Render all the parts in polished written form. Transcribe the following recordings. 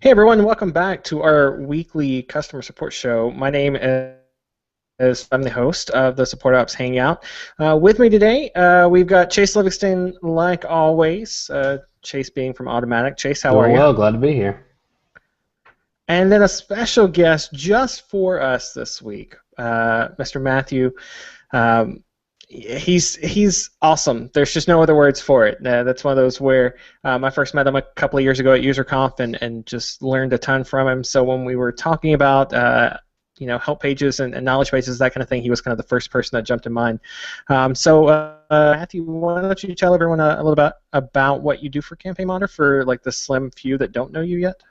Hey everyone, welcome back to our weekly customer support show. My name is I'm the host of the Support Ops Hangout. With me today, we've got Chase Livingston, like always. Chase being from Automatic. Chase, how are Doing you? well, glad to be here. And then a special guest just for us this week, Mr. Matthew. Um, he's awesome. There's just no other words for it. That's one of those where I first met him a couple of years ago at UserConf and just learned a ton from him. So when we were talking about help pages and knowledge bases, that kind of thing, he was kind of the first person that jumped in mind. Matthew, why don't you tell everyone a little bit about what you do for Campaign Monitor for like the slim few that don't know you yet?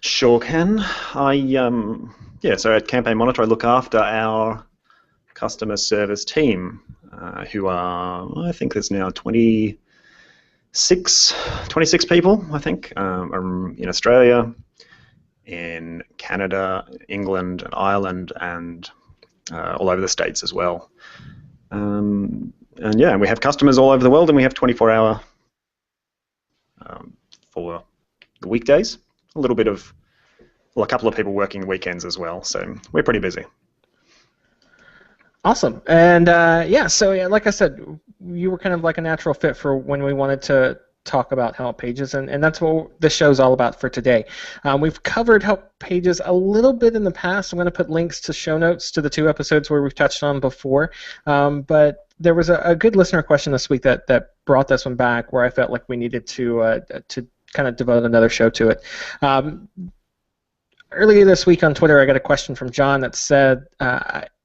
Sure can. So at Campaign Monitor, I look after our customer service team, who are, I think there's now 26 people, I think, in Australia, in Canada, England, and Ireland, and all over the States as well. And we have customers all over the world, and we have 24-hour for the weekdays. A couple of people working weekends as well, so we're pretty busy. Awesome. And like I said, you were kind of like a natural fit for when we wanted to talk about help pages, and that's what the show's all about for today. We've covered help pages a little bit in the past. I'm going to put links to show notes to the two episodes where we've touched on before, but there was a good listener question this week that brought this one back where I felt like we needed to kind of devote another show to it. Earlier this week on Twitter, I got a question from John that said,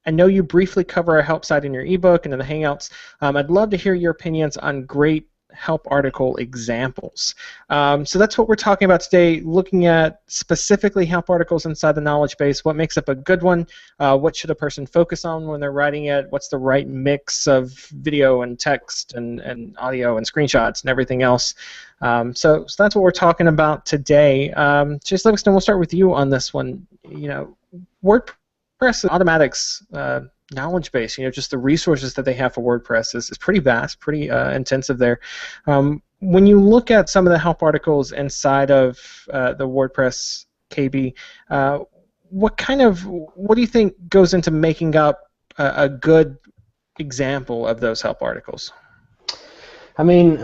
I know you briefly cover our help site in your ebook and in the Hangouts. I'd love to hear your opinions on great help article examples. So that's what we're talking about today, looking at specifically help articles inside the knowledge base. What makes up a good one? What should a person focus on when they're writing it? What's the right mix of video and text and audio and screenshots and everything else? So that's what we're talking about today. Chase Livingston, we'll start with you on this one. WordPress Automatic's knowledge base, just the resources that they have for WordPress is pretty vast, pretty intensive there. When you look at some of the help articles inside of the WordPress KB, what do you think goes into making up a good example of those help articles? I mean,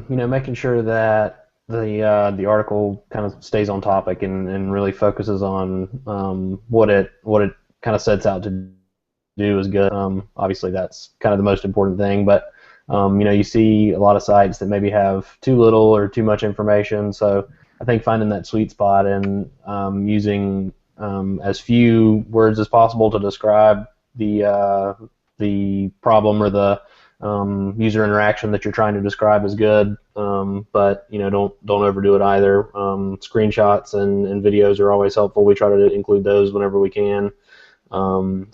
making sure that the article kind of stays on topic and really focuses on what it kind of sets out to do is good. Obviously, that's kind of the most important thing, but you see a lot of sites that maybe have too little or too much information. So I think finding that sweet spot and using as few words as possible to describe the problem or the user interaction that you're trying to describe is good, but don't overdo it either. Screenshots and videos are always helpful. We try to include those whenever we can. It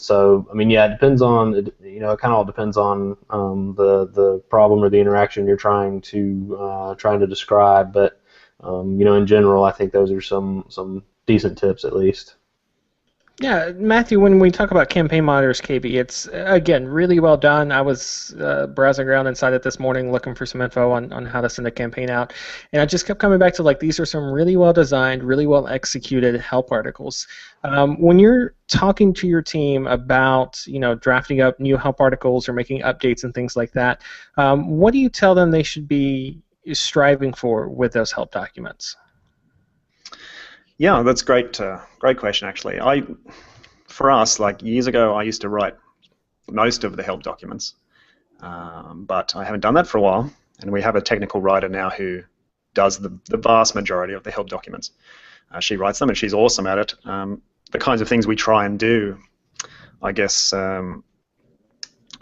depends on it kind of all depends on the problem or the interaction you're trying to describe. But in general, I think those are some decent tips at least. Yeah, Matthew, when we talk about Campaign Monitor's KB, it's, again, really well done. I was browsing around inside it this morning looking for some info on how to send a campaign out, and I just kept coming back to, these are some really well-designed, really well-executed help articles. When you're talking to your team about, drafting up new help articles or making updates and things like that, what do you tell them they should be striving for with those help documents? Yeah, that's great. Great question, actually. For us, years ago, I used to write most of the help documents, but I haven't done that for a while, and we have a technical writer now who does the vast majority of the help documents. She writes them, and she's awesome at it. The kinds of things we try and do, I guess,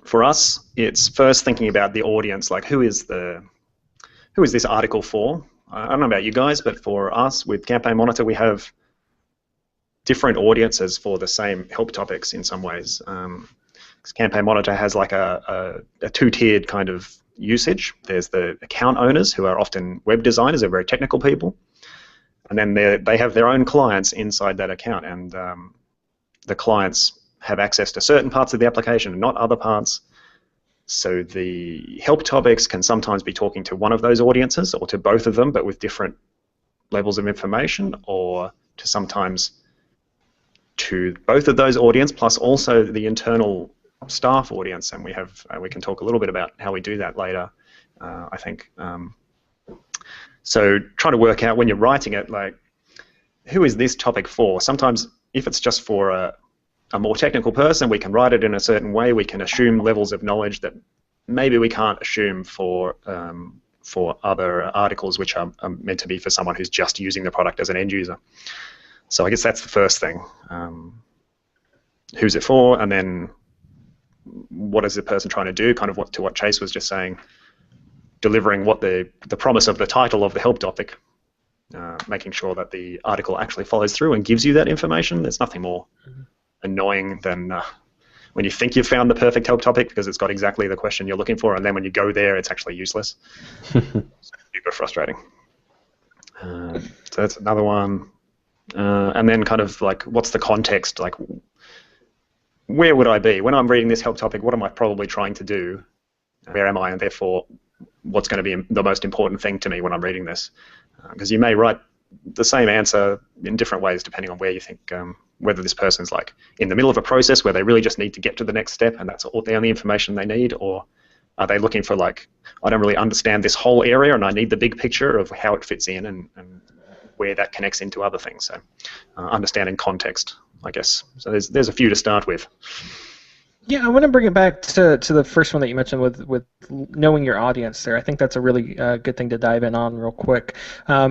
for us, it's first thinking about the audience, who is this article for? I don't know about you guys, but for us with Campaign Monitor, we have different audiences for the same help topics in some ways. Campaign Monitor has a two-tiered kind of usage. There's the account owners, who are often web designers, they're very technical people, and then they have their own clients inside that account, and the clients have access to certain parts of the application and not other parts. So the help topics can sometimes be talking to one of those audiences or to both of them, but with different levels of information, or to sometimes to both of those audience plus also the internal staff audience, and we can talk a little bit about how we do that later, I think. So trying to work out when you're writing it, like, who is this topic for? Sometimes if it's just for a more technical person, we can write it in a certain way. We can assume levels of knowledge that maybe we can't assume for other articles which are meant to be for someone who's just using the product as an end user. So I guess that's the first thing. Who's it for? And then what is the person trying to do? Kind of what Chase was just saying, delivering what the promise of the title of the help topic, making sure that the article actually follows through and gives you that information. There's nothing more annoying than when you think you've found the perfect help topic because it's got exactly the question you're looking for, and then when you go there, it's actually useless. Super frustrating. So that's another one. And then kind of like, what's the context? Like, where would I be? When I'm reading this help topic, what am I probably trying to do? Where am I? And therefore, what's going to be the most important thing to me when I'm reading this? Because you may write the same answer in different ways depending on where you think, whether this person's like in the middle of a process where they really just need to get to the next step and that's all the only information they need, or are they looking for like, I don't really understand this whole area and I need the big picture of how it fits in and where that connects into other things. So understanding context, I guess. So there's a few to start with. Yeah, I want to bring it back to the first one that you mentioned with knowing your audience there. I think that's a really good thing to dive in on real quick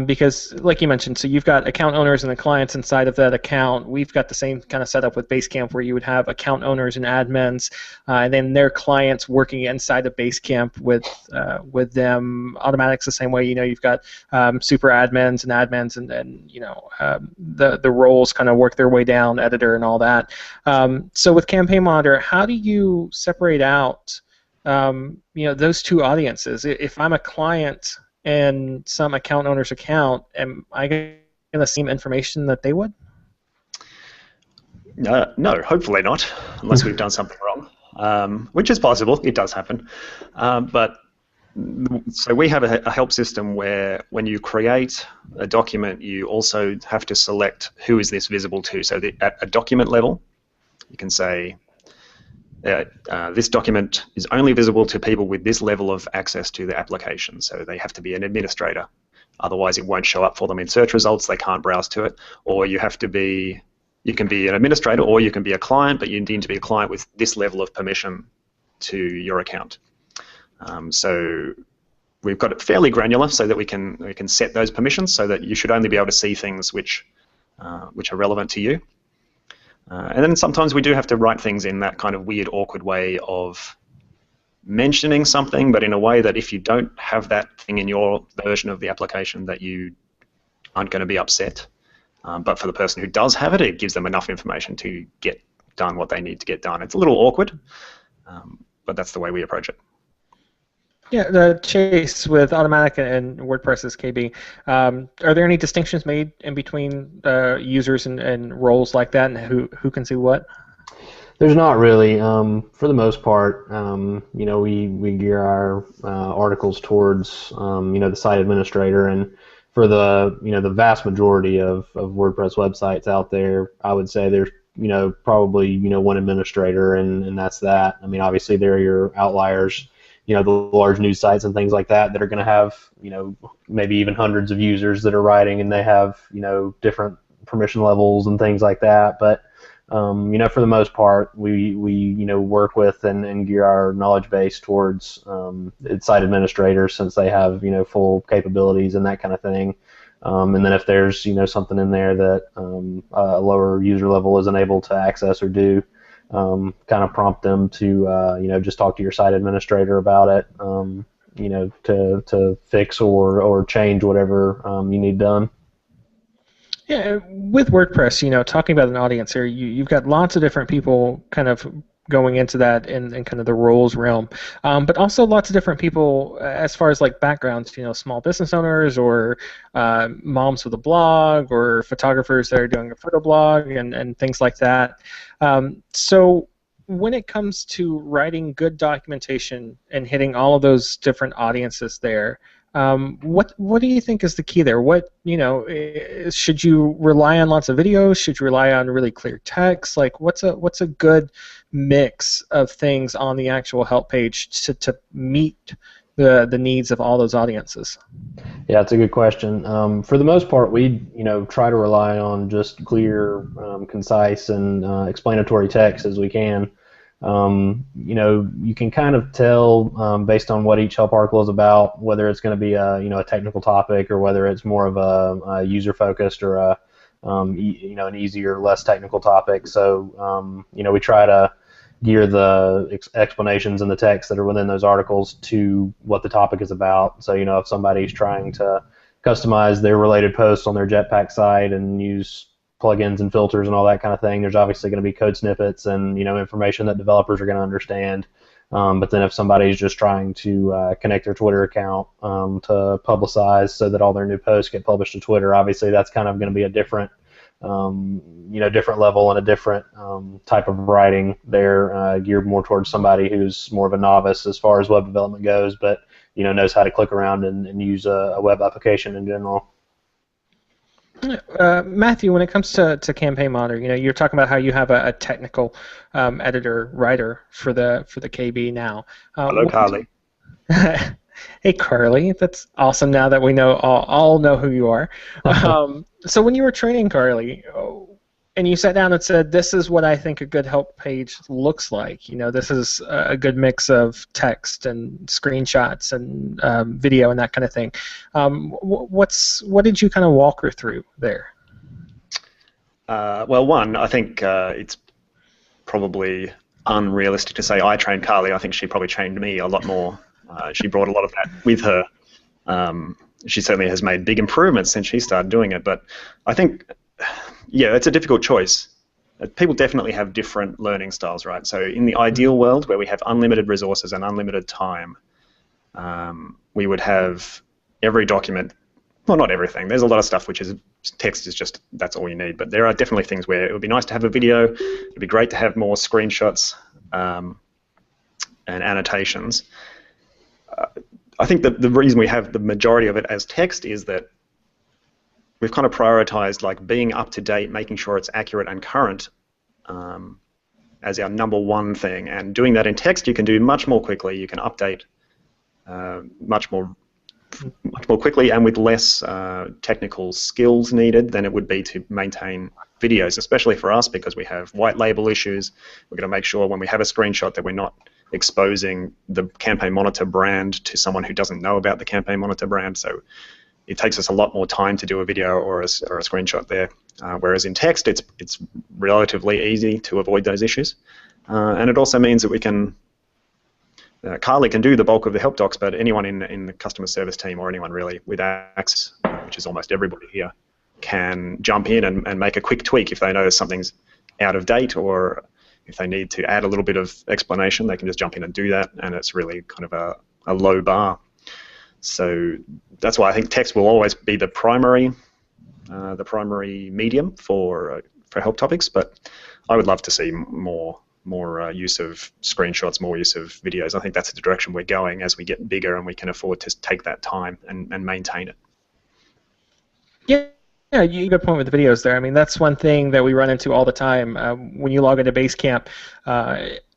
because, like you mentioned, so you've got account owners and the clients inside of that account. We've got the same kind of setup with Basecamp where you would have account owners and admins and then their clients working inside of Basecamp with them. Automatic's the same way. You know, you've got super admins and you know, the roles kind of work their way down, editor and all that. So with Campaign Monitor, how do you separate out you know, those two audiences? If I'm a client in some account owner's account, am I going to see information that they would? No, hopefully not, unless we've done something wrong, which is possible. It does happen. So we have a help system where when you create a document, you also have to select who is this visible to. So at a document level, you can say, this document is only visible to people with this level of access to the application. So they have to be an administrator. Otherwise, it won't show up for them in search results. They can't browse to it. Or you have to be, you can be an administrator or you can be a client, but you need to be a client with this level of permission to your account. So we've got it fairly granular so that we can set those permissions so that you should only be able to see things which are relevant to you. And then sometimes we do have to write things in that kind of weird, awkward way of mentioning something, but in a way that if you don't have that thing in your version of the application that you aren't going to be upset. But for the person who does have it, it gives them enough information to get done what they need to get done. It's a little awkward, but that's the way we approach it. Yeah, the Chase with Automatic and WordPress's KB, are there any distinctions made in between users and roles like that, and who can see what? There's not really. For the most part, you know, we gear our articles towards you know, the site administrator, and for the, you know, the vast majority of WordPress websites out there, I would say there's, you know, probably, you know, one administrator, and that's that. I mean, obviously there are your outliers, you know, the large news sites and things like that that are going to have, you know, maybe even hundreds of users that are writing, and they have, you know, different permission levels and things like that. But you know, for the most part, we you know, work with and gear our knowledge base towards site administrators, since they have, you know, full capabilities and that kind of thing. And then if there's, you know, something in there that a lower user level isn't able to access or do, kind of prompt them to you know, just talk to your site administrator about it, you know, to fix or change whatever you need done. Yeah, with WordPress, you know, talking about an audience here, you've got lots of different people kind of going into that in kind of the roles realm, but also lots of different people as far as like backgrounds, you know, small business owners or moms with a blog or photographers that are doing a photo blog and things like that. So when it comes to writing good documentation and hitting all of those different audiences there, What do you think is the key there? What, should you rely on lots of videos? Should you rely on really clear text? Like, what's a good mix of things on the actual help page to meet the needs of all those audiences? Yeah, it's a good question. For the most part, we try to rely on just clear, concise, and explanatory text as we can. You can kind of tell based on what each help article is about whether it's going to be a technical topic or whether it's more of a user focused or an easier, less technical topic. So we try to gear the explanations and the text that are within those articles to what the topic is about. So if somebody's trying to customize their related posts on their Jetpack site and use plugins and filters and all that kind of thing, there's obviously going to be code snippets and information that developers are going to understand. But then if somebody's just trying to connect their Twitter account to publicize so that all their new posts get published to Twitter, obviously that's kind of going to be a different different level and a different type of writing. They're geared more towards somebody who's more of a novice as far as web development goes, but knows how to click around and use a web application in general. Matthew, when it comes to Campaign Monitor, you're talking about how you have a technical editor writer for the KB now. Hello, Carly. Hey, Carly, that's awesome. Now that we know all know who you are. So when you were training Carly, and you sat down and said, "This is what I think a good help page looks like. This is a good mix of text and screenshots and video and that kind of thing." What did you kind of walk her through there? Well, one, I think it's probably unrealistic to say I trained Carly. I think she probably trained me a lot more. She brought a lot of that with her. She certainly has made big improvements since she started doing it, but I think, yeah, it's a difficult choice. People definitely have different learning styles, right? So in the ideal world where we have unlimited resources and unlimited time, we would have every document, well, not everything. There's a lot of stuff which is text is just, that's all you need, but there are definitely things where it would be nice to have a video. It'd be great to have more screenshots and annotations. I think that the reason we have the majority of it as text is that we've kind of prioritized like being up to date, making sure it's accurate and current as our number one thing. And doing that in text, you can do much more quickly. You can update much more quickly and with less technical skills needed than it would be to maintain videos, especially for us because we have white label issues. We're going to make sure when we have a screenshot that we're not exposing the Campaign Monitor brand to someone who doesn't know about the Campaign Monitor brand. So it takes us a lot more time to do a video or a screenshot there. Whereas in text, it's relatively easy to avoid those issues. And it also means that we can, Carly can do the bulk of the help docs, but anyone in the customer service team or anyone really with access, which is almost everybody here, can jump in and make a quick tweak if they notice something's out of date or if they need to add a little bit of explanation, they can just jump in and do that, and it's really kind of a low bar. So that's why I think text will always be the primary medium for help topics. But I would love to see more use of screenshots, more use of videos. I think that's the direction we're going as we get bigger and we can afford to take that time and maintain it. Yeah, you have a good point with the videos there. I mean, that's one thing that we run into all the time. When you log into Basecamp,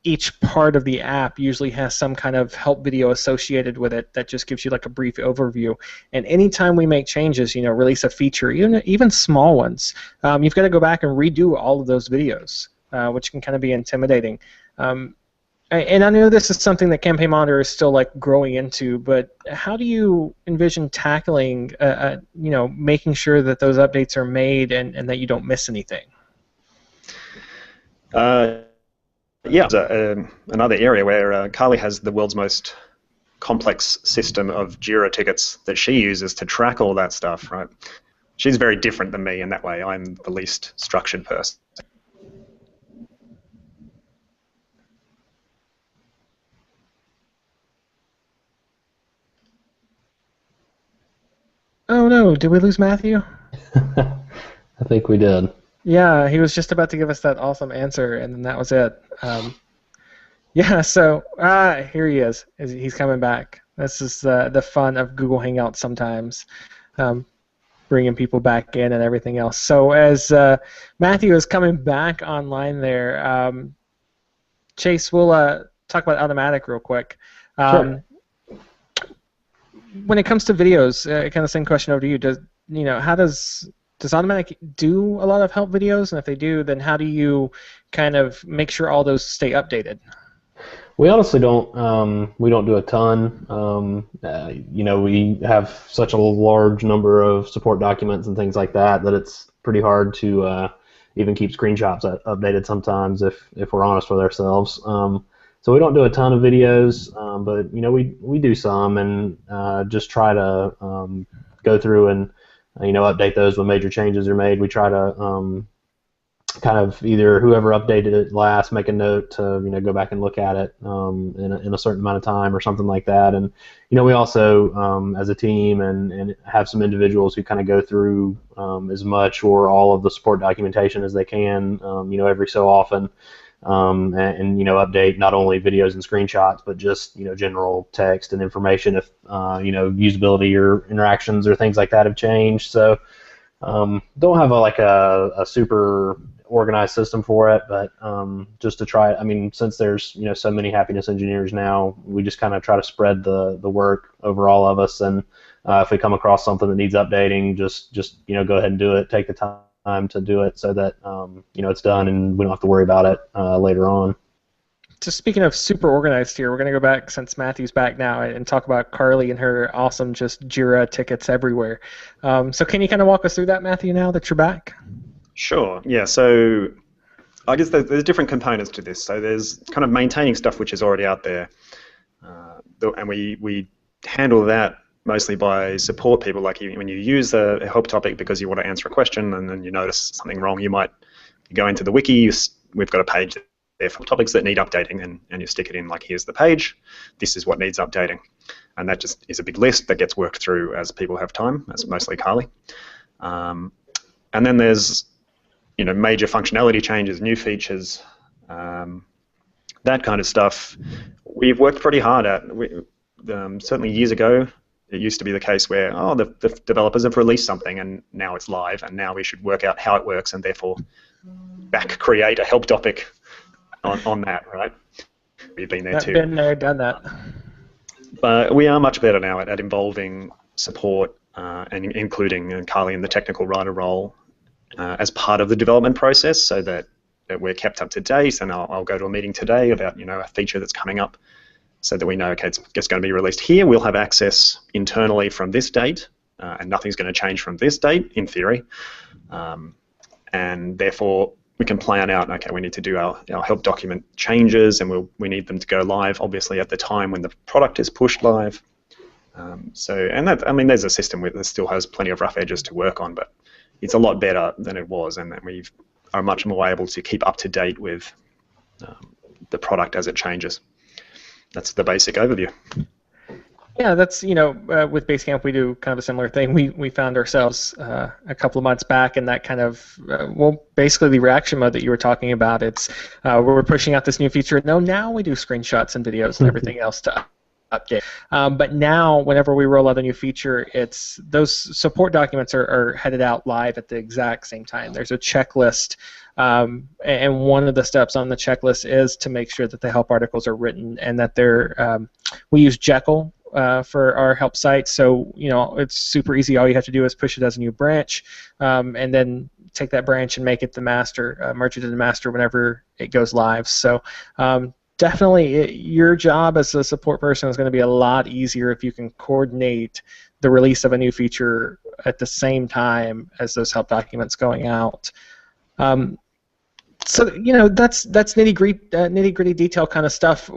each part of the app usually has some kind of help video associated with it that just gives you like a brief overview. And anytime we make changes, release a feature, even small ones, you've got to go back and redo all of those videos, which can kind of be intimidating. And I know this is something that Campaign Monitor is still like growing into, but how do you envision tackling, making sure that those updates are made and that you don't miss anything? Yeah, another area where Carly has the world's most complex system of Jira tickets that she uses to track all that stuff, right? She's very different than me in that way. I'm the least structured person. Oh no, did we lose Matthew? I think we did. Yeah, he was just about to give us that awesome answer, and then that was it. Yeah, so here he is. He's coming back. This is the fun of Google Hangouts sometimes, bringing people back in and everything else. So as Matthew is coming back online there, Chase, we'll talk about Automatic real quick. Sure. When it comes to videos, kind of same question over to you. How does Automatic do a lot of help videos? And if they do, then how do you kind of make sure all those stay updated? We honestly don't. We don't do a ton. We have such a large number of support documents and things like that it's pretty hard to even keep screenshots updated sometimes if we're honest with ourselves. So we don't do a ton of videos, but we do some and just try to go through and update those when major changes are made. We try to kind of either whoever updated it last make a note to go back and look at it in a certain amount of time or something like that. And we also as a team and have some individuals who kind of go through as much or all of the support documentation as they can every so often and update not only videos and screenshots but just general text and information if usability or interactions or things like that have changed. So don't have a super organized system for it, but just to try it. I mean, since there's so many happiness engineers now, we just kind of try to spread the work over all of us. And if we come across something that needs updating, just go ahead and do it. Take the time to do it so that it's done and we don't have to worry about it later on. Just speaking of super organized here, we're going to go back, since Matthew's back now, and talk about Carly and her awesome just Jira tickets everywhere. So can you kind of walk us through that, Matthew, now that you're back? Sure, yeah. So I guess there's different components to this. So there's kind of maintaining stuff which is already out there, and we handle that mostly by support people. Like when you use a help topic because you want to answer a question and then you notice something wrong, you might go into the wiki, we've got a page there for topics that need updating, and you stick it in like, here's the page, this is what needs updating. And that just is a big list that gets worked through as people have time. That's mostly Carly. And then there's major functionality changes, new features, that kind of stuff. We've worked pretty hard at. Certainly years ago, it used to be the case where, the developers have released something and now it's live, and now we should work out how it works and therefore create a help topic on that, right? We've been there too. Been there, done that. But we are much better now at involving support and including Carly in the technical writer role as part of the development process, so that we're kept up to date. And I'll go to a meeting today about a feature that's coming up, so that we know, okay, it's going to be released here. We'll have access internally from this date, and nothing's going to change from this date in theory. And therefore we can plan out, okay, we need to do our help document changes, and we need them to go live obviously at the time when the product is pushed live. There's a system that still has plenty of rough edges to work on, but it's a lot better than it was, and we are much more able to keep up to date with the product as it changes. That's the basic overview. Yeah, that's, with Basecamp we do kind of a similar thing. We found ourselves a couple of months back in that kind of, basically the reaction mode that you were talking about. It's we're pushing out this new feature. No, now we do screenshots and videos and everything else to update. But now, whenever we roll out a new feature, those support documents are headed out live at the exact same time. There's a checklist, and one of the steps on the checklist is to make sure that the help articles are written and that they're. We use Jekyll for our help site, so it's super easy. All you have to do is push it as a new branch, and then take that branch and make it the master, merge it to the master whenever it goes live. So. Definitely, your job as a support person is going to be a lot easier if you can coordinate the release of a new feature at the same time as those help documents going out. So that's nitty-gritty detail kind of stuff.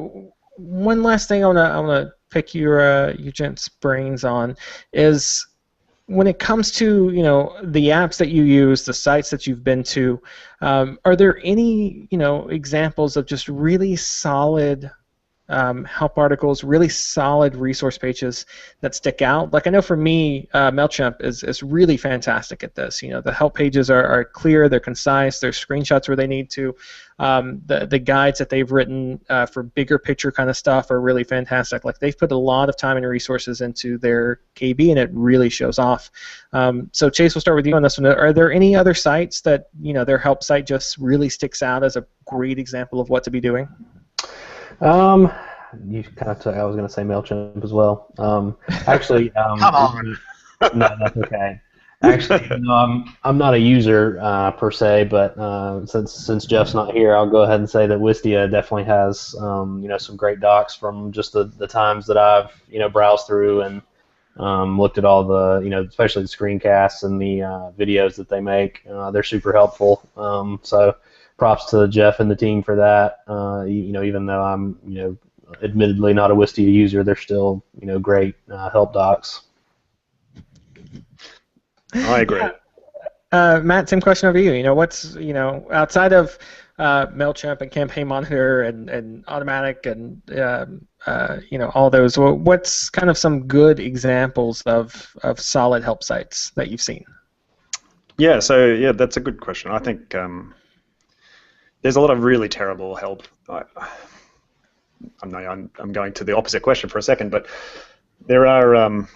One last thing I wanna pick your gents' brains on is, when it comes to the apps that you use, the sites that you've been to, are there any examples of just really solid help articles, really solid resource pages that stick out. Like I know for me, MailChimp is really fantastic at this. The help pages are clear, they're concise, there's screenshots where they need to. The guides that they've written for bigger picture kind of stuff are really fantastic. Like they've put a lot of time and resources into their KB, and it really shows off. So Chase, we'll start with you on this one. Are there any other sites that their help site just really sticks out as a great example of what to be doing? You kind of took, I was going to say MailChimp as well. Actually, Come on. No, that's okay. Actually, no, I'm not a user per se, but since Jeff's not here, I'll go ahead and say that Wistia definitely has some great docs from just the times that I've browsed through and looked at all the especially the screencasts and the videos that they make. They're super helpful. So props to Jeff and the team for that. Even though I'm admittedly not a Wistia user, they're still great help docs. I agree. Matt, same question over you. What's outside of MailChimp and Campaign Monitor and Automatic and all those, what's kind of some good examples of solid help sites that you've seen? Yeah, so that's a good question. I think there's a lot of really terrible help. I'm going to the opposite question for a second, but there are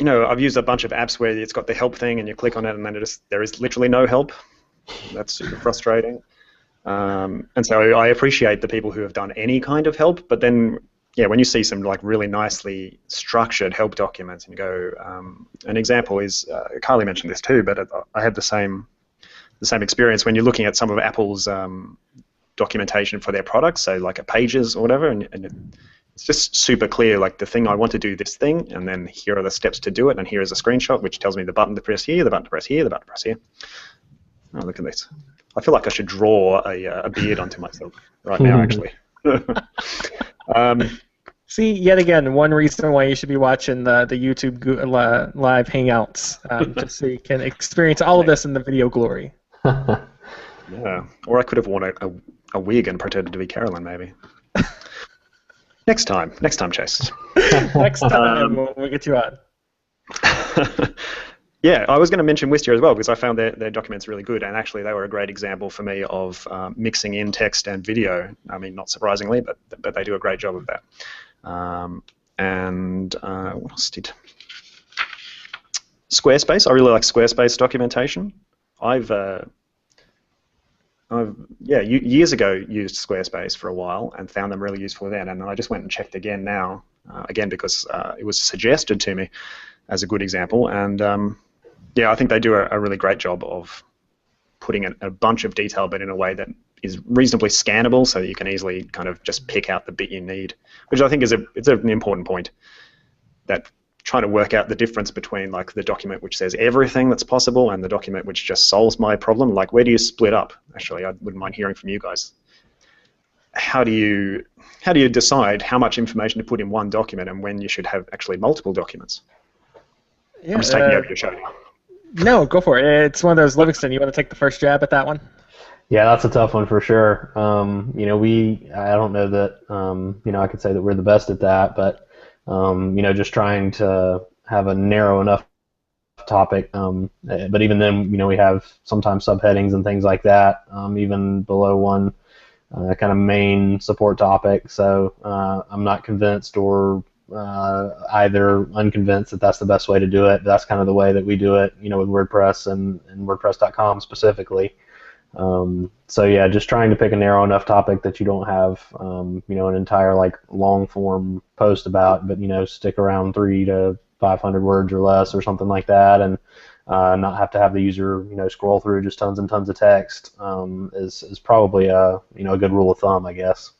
I've used a bunch of apps where it's got the help thing and you click on it and then there is literally no help. That's super frustrating. And so I appreciate the people who have done any kind of help, but then when you see some like really nicely structured help documents and you go, an example is, Carly mentioned this too, but I had the same experience when you're looking at some of Apple's documentation for their products, so like a Pages or whatever, and it's just super clear, like the thing I want to do this thing, and then here are the steps to do it, and here is a screenshot which tells me the button to press here, the button to press here, the button to press here. Oh, look at this. I feel like I should draw a beard onto myself right now, actually. See, yet again, one reason why you should be watching the YouTube live Hangouts, just so you can experience all of this in the video glory. Yeah, or I could have worn a wig and pretended to be Carolyn, maybe. Next time, Chase. Next time when we get you on. Yeah, I was going to mention Wistia as well because I found their documents really good, and actually they were a great example for me of mixing in text and video. I mean, not surprisingly, but they do a great job of that. What else did Squarespace? I really like Squarespace documentation. I've years ago used Squarespace for a while and found them really useful then, and I just went and checked again now, because it was suggested to me as a good example, and I think they do a really great job of putting a bunch of detail but in a way that is reasonably scannable so that you can easily kind of just pick out the bit you need, which I think is an important point, that trying to work out the difference between like the document which says everything that's possible and the document which just solves my problem. Like, where do you split up? Actually, I wouldn't mind hearing from you guys. How do you decide how much information to put in one document and when you should have actually multiple documents? Yeah, I'm just taking over your show now. No, go for it. It's one of those. Livingston, you want to take the first jab at that one? Yeah, that's a tough one for sure. I don't know that, I could say that we're the best at that, but, just trying to have a narrow enough topic. But even then, we have sometimes subheadings and things like that, even below one kind of main support topic. So I'm not convinced or either unconvinced that that's the best way to do it. But that's kind of the way that we do it, with WordPress and WordPress.com specifically. So yeah, just trying to pick a narrow enough topic that you don't have, an entire long form post about, but stick around 300 to 500 words or less or something like that, and not have to have the user, scroll through just tons and tons of text, is probably a good rule of thumb, I guess.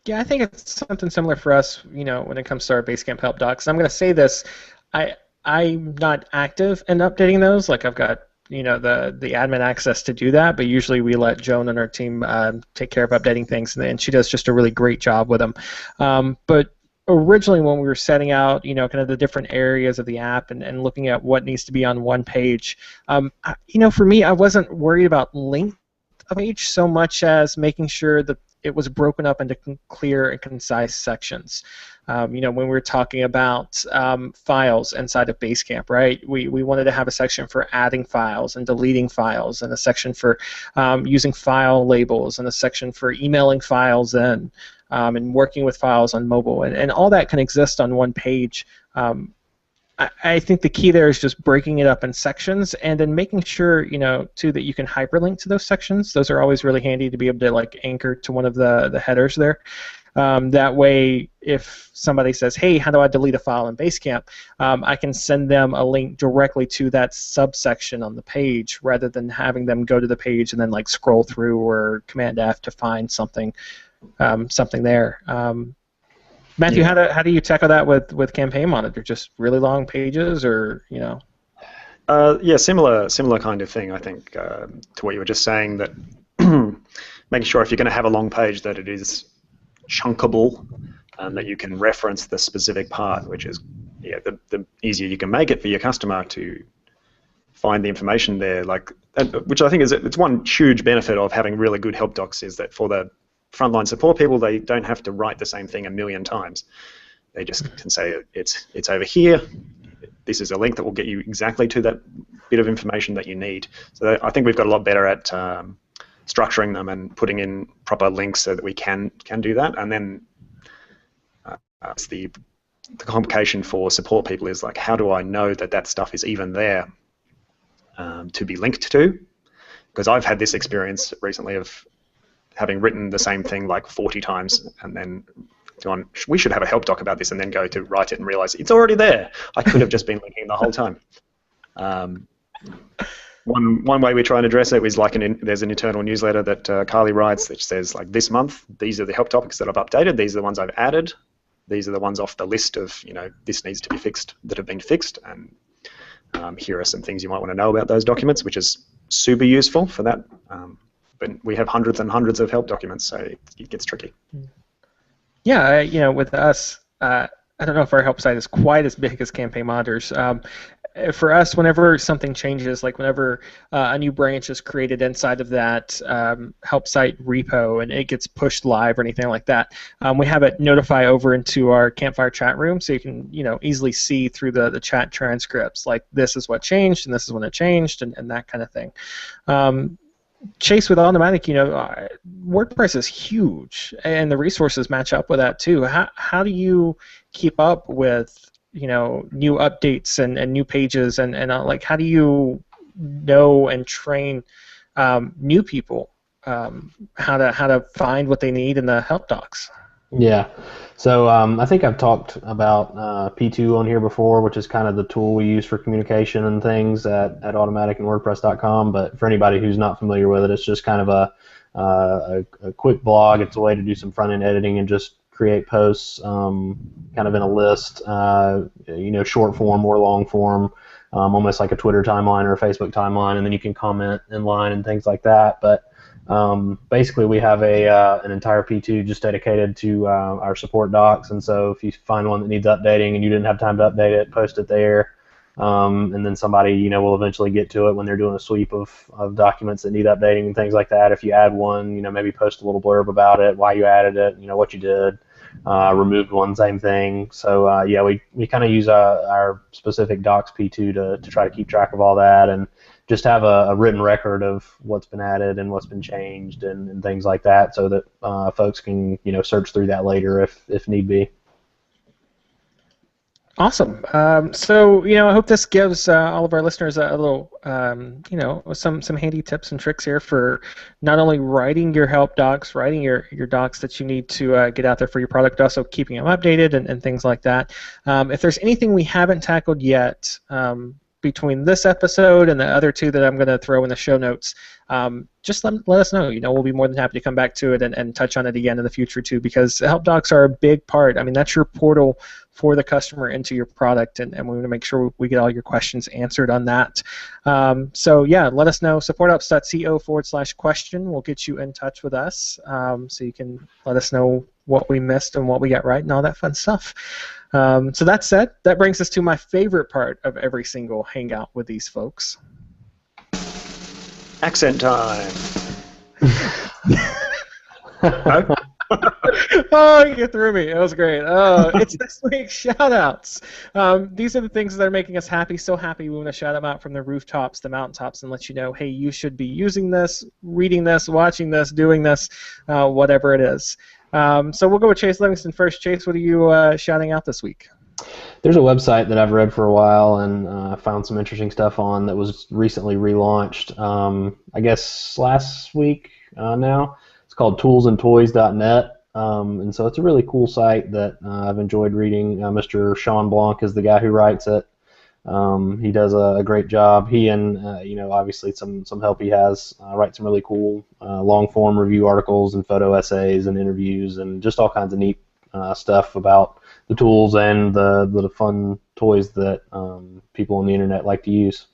Yeah, I think it's something similar for us, when it comes to our Basecamp help docs. I'm going to say this, I'm not active in updating those. I've got the admin access to do that, but usually we let Joan and our team take care of updating things, and she does just a really great job with them. But originally when we were setting out, kind of the different areas of the app and looking at what needs to be on one page, for me, I wasn't worried about length of page so much as making sure that it was broken up into clear and concise sections. When we were talking about files inside of Basecamp, right? We wanted to have a section for adding files and deleting files, and a section for using file labels, and a section for emailing files in, and working with files on mobile, and all that can exist on one page. I think the key there is just breaking it up in sections, and then making sure, too, that you can hyperlink to those sections. Those are always really handy to be able to anchor to one of the headers there. That way, if somebody says, "Hey, how do I delete a file in Basecamp?" I can send them a link directly to that subsection on the page, rather than having them go to the page and then scroll through or Command F to find something there. Matthew, Yeah. how do you tackle that with Campaign Monitor? Just really long pages, or Yeah, similar kind of thing. I think to what you were just saying, that making sure if you're going to have a long page that it is chunkable, and that you can reference the specific part, which is the easier you can make it for your customer to find the information there. Which I think it's one huge benefit of having really good help docs, is that for the frontline support people, they don't have to write the same thing a million times. They just can say it's over here. This is a link that will get you exactly to that bit of information that you need. So I think we've got a lot better at structuring them and putting in proper links so that we can do that. And then it's the complication for support people is how do I know that stuff is even there to be linked to? Because I've had this experience recently of having written the same thing 40 times, and then gone, we should have a help doc about this, and then go to write it and realize it's already there. I could have just been linking the whole time. One way we try and address it is there's an internal newsletter that Carly writes that says this month, these are the help topics that I've updated, these are the ones I've added, these are the ones off the list of this needs to be fixed that have been fixed, and here are some things you might want to know about those documents, which is super useful for that. But we have hundreds and hundreds of help documents, so it gets tricky. Yeah, with us, I don't know if our help site is quite as big as Campaign Monitor's. For us, whenever something changes, whenever a new branch is created inside of that help site repo and it gets pushed live or anything like that, we have it notify over into our Campfire chat room, so you can easily see through the chat transcripts, this is what changed and this is when it changed, and that kind of thing. Chase, with Automatic, WordPress is huge, and the resources match up with that too. How do you keep up with new updates and new pages, and how do you know and train new people how to find what they need in the help docs? Yeah, so I think I've talked about P2 on here before, which is kind of the tool we use for communication and things at Automatic and WordPress.com. But for anybody who's not familiar with it, it's just kind of a quick blog. It's a way to do some front-end editing and just create posts kind of in a list, short form or long form, almost like a Twitter timeline or a Facebook timeline, and then you can comment in line and things like that. But basically, we have an entire P2 just dedicated to our support docs, and so if you find one that needs updating and you didn't have time to update it, post it there, and then somebody will eventually get to it when they're doing a sweep of documents that need updating and things like that. If you add one, maybe post a little blurb about it, why you added it, what you did. Removed one, same thing. So yeah, we kind of use our specific docs P2 to try to keep track of all that, and just have a written record of what's been added and what's been changed and things like that, so that folks can search through that later if need be. Awesome. So I hope this gives all of our listeners a little some handy tips and tricks here for not only writing your help docs, writing your docs that you need to get out there for your product, but also keeping them updated and things like that. If there's anything we haven't tackled yet between this episode and the other two that I'm going to throw in the show notes, just let us know. We'll be more than happy to come back to it and touch on it again in the future too, because help docs are a big part. I mean, that's your portal for the customer into your product, and we want to make sure we get all your questions answered on that. So yeah, let us know. supportops.co/question will get you in touch with us, so you can let us know what we missed and what we got right and all that fun stuff. So that said, that brings us to my favorite part of every single Hangout with these folks. Accent time. No? Oh, you threw me. That was great. Oh, it's this week's shout-outs. These are the things that are making us happy, so happy we want to shout them out from the rooftops, the mountaintops, and let you know, hey, you should be using this, reading this, watching this, doing this, whatever it is. So we'll go with Chase Livingston first. Chase, what are you shouting out this week? There's a website that I've read for a while and found some interesting stuff on that was recently relaunched, I guess last week now. It's called toolsandtoys.net, and so it's a really cool site that I've enjoyed reading. Mr. Sean Blanc is the guy who writes it. He does a great job. He and obviously some help he has, write some really cool long-form review articles and photo essays and interviews and just all kinds of neat stuff about the tools and the fun toys that people on the internet like to use.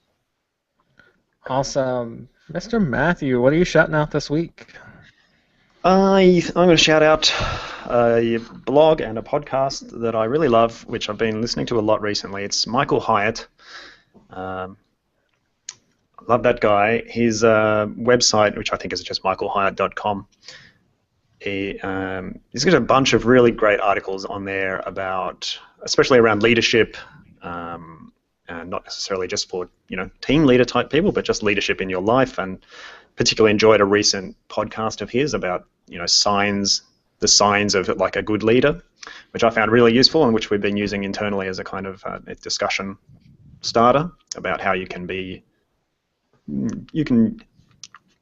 Awesome. Mr. Matthew, what are you shouting out this week? I'm going to shout out a blog and a podcast that I really love, which I've been listening to a lot recently. It's Michael Hyatt. I love that guy. His website, which I think is just michaelhyatt.com, he's got a bunch of really great articles on there about, especially around leadership, and not necessarily just for team leader type people, but just leadership in your life. And particularly enjoyed a recent podcast of his about the signs of like a good leader, which I found really useful and which we've been using internally as a kind of a discussion starter about how you can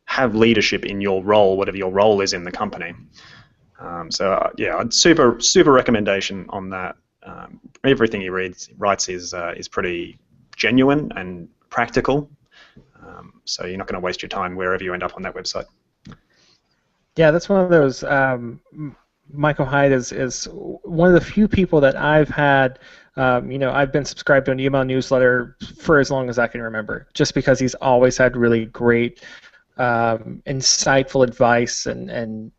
have leadership in your role, whatever your role is in the company. Super recommendation on that. Everything he writes is pretty genuine and practical. So you're not going to waste your time wherever you end up on that website. Yeah, that's one of those. Michael Hyatt is one of the few people that I've had. I've been subscribed to an email newsletter for as long as I can remember, just because he's always had really great, insightful advice and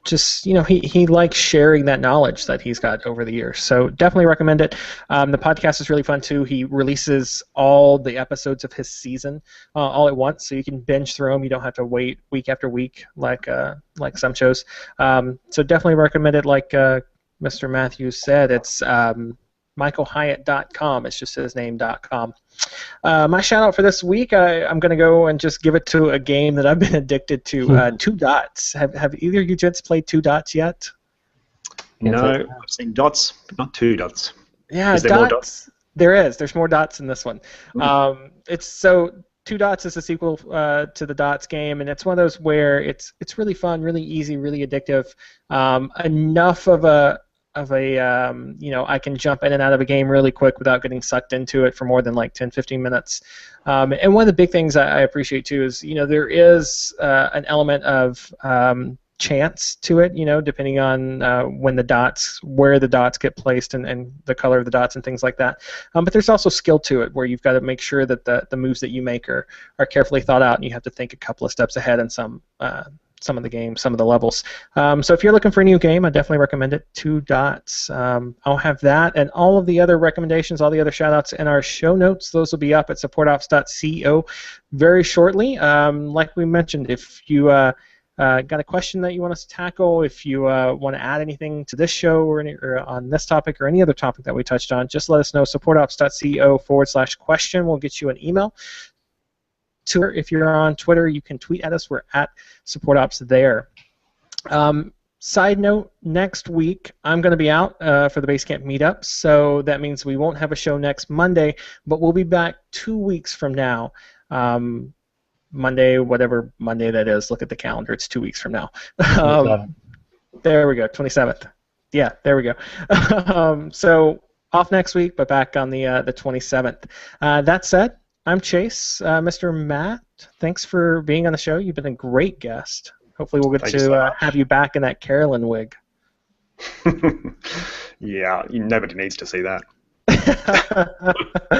just he likes sharing that knowledge that he's got over the years. So definitely recommend it. The podcast is really fun too. He releases all the episodes of his season all at once, so you can binge through them. You don't have to wait week after week like some shows. So definitely recommend it. Like Mr. Matthews said, it's michaelhyatt.com. It's just his name.com. My shout out for this week, I'm going to go and just give it to a game that I've been addicted to, Two Dots. Have either of you gents played Two Dots yet? No, I've seen dots, but not two dots. Yeah, is there more dots? There is. There's more dots in this one. Two Dots is a sequel to the Dots game, and it's one of those where it's really fun, really easy, really addictive. Enough of a I can jump in and out of a game really quick without getting sucked into it for more than like 10-15 minutes. And one of the big things I appreciate too is there is an element of chance to it, depending on where the dots get placed and the color of the dots and things like that. But there's also skill to it, where you've got to make sure that the moves that you make are carefully thought out, and you have to think a couple of steps ahead in some of the games, some of the levels. So if you're looking for a new game, I definitely recommend it. Two Dots. I'll have that and all of the other recommendations, all the other shout-outs in our show notes. Those will be up at supportops.co very shortly. Like we mentioned, if you got a question that you want us to tackle, if you want to add anything to this show or on this topic or any other topic that we touched on, just let us know. supportops.co/question. We'll get you an email. If you're on Twitter, you can tweet at us. We're at SupportOps there. Side note, next week I'm going to be out for the Basecamp meetup, so that means we won't have a show next Monday, but we'll be back 2 weeks from now. Monday, whatever Monday that is, look at the calendar. It's 2 weeks from now. There we go, 27th. Yeah, there we go. So off next week, but back on the 27th. That said, I'm Chase. Mr. Matt, thanks for being on the show. You've been a great guest. Hopefully we'll get to have you back in that Carolyn wig. Yeah, nobody needs to see that.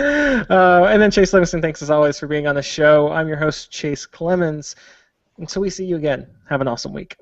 And then Chase Livingston, thanks as always for being on the show. I'm your host, Chase Clemens. Until we see you again, have an awesome week.